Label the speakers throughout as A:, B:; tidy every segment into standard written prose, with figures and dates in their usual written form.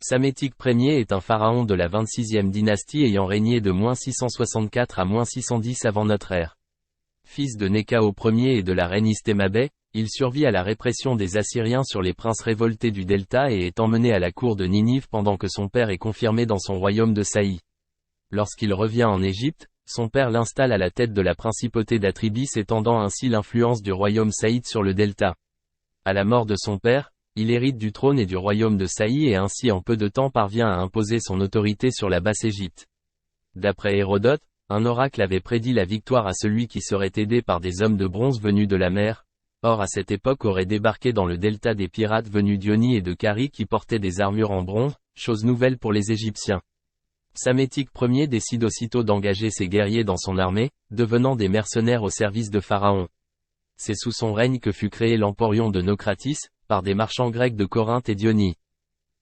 A: Psamétique Ier est un pharaon de la 26e dynastie ayant régné de -664 à -610 avant notre ère. Fils de Néchao Ier et de la reine Istémabé, il survit à la répression des Assyriens sur les princes révoltés du Delta et est emmené à la cour de Ninive pendant que son père est confirmé dans son royaume de Saï. Lorsqu'il revient en Égypte, son père l'installe à la tête de la principauté d'Atribis, étendant ainsi l'influence du royaume saïte sur le Delta. À la mort de son père, il hérite du trône et du royaume de Saï et ainsi en peu de temps parvient à imposer son autorité sur la Basse-Égypte. D'après Hérodote, un oracle avait prédit la victoire à celui qui serait aidé par des hommes de bronze venus de la mer. Or à cette époque auraient débarqué dans le delta des pirates venus d'Ionie et de Carie qui portaient des armures en bronze, chose nouvelle pour les Égyptiens. Psamétique Ier décide aussitôt d'engager ses guerriers dans son armée, devenant des mercenaires au service de Pharaon. C'est sous son règne que fut créé l'emporion de Naucratis, par des marchands grecs de Corinthe et d'Ionie.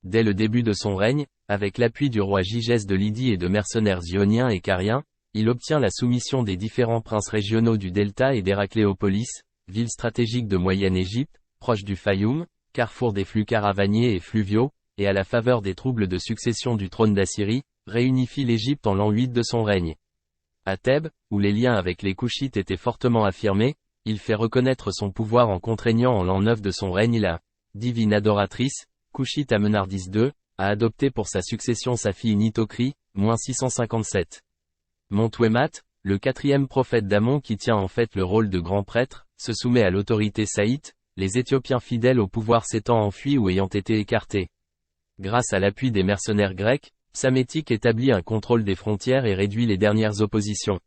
A: Dès le début de son règne, avec l'appui du roi Gygès de Lydie et de mercenaires ioniens et cariens, il obtient la soumission des différents princes régionaux du Delta et d'Héracléopolis, ville stratégique de Moyenne-Égypte, proche du Fayoum, carrefour des flux caravaniers et fluviaux, et à la faveur des troubles de succession du trône d'Assyrie, réunifie l'Égypte en l'an 8 de son règne. À Thèbes, où les liens avec les Couchites étaient fortement affirmés, il fait reconnaître son pouvoir en contraignant en l'an 9 de son règne la divine adoratrice, Couchite Amenardis II, à adopter pour sa succession sa fille Nitocris, -657. Montouémat, le quatrième prophète d'Amon qui tient en fait le rôle de grand prêtre, se soumet à l'autorité saïte, les Éthiopiens fidèles au pouvoir s'étant enfuis ou ayant été écartés. Grâce à l'appui des mercenaires grecs, Psamétique établit un contrôle des frontières et réduit les dernières oppositions.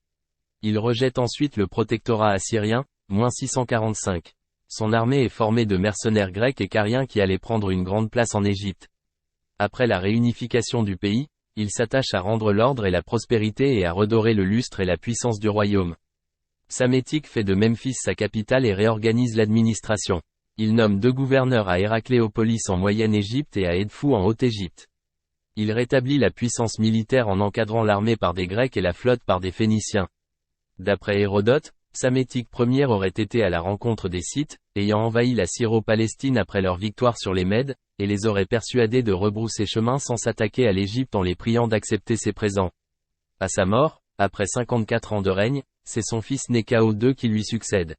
A: Il rejette ensuite le protectorat assyrien, -645. Son armée est formée de mercenaires grecs et cariens qui allaient prendre une grande place en Égypte. Après la réunification du pays, il s'attache à rendre l'ordre et la prospérité et à redorer le lustre et la puissance du royaume. Psamétique fait de Memphis sa capitale et réorganise l'administration. Il nomme 2 gouverneurs à Héracléopolis en Moyenne-Égypte et à Édfou en Haute-Égypte. Il rétablit la puissance militaire en encadrant l'armée par des Grecs et la flotte par des Phéniciens. D'après Hérodote, Psamétique Ier aurait été à la rencontre des Scythes, ayant envahi la Syro-Palestine après leur victoire sur les Mèdes, et les aurait persuadés de rebrousser chemin sans s'attaquer à l'Égypte en les priant d'accepter ses présents. À sa mort, après 54 ans de règne, c'est son fils Néchao II qui lui succède.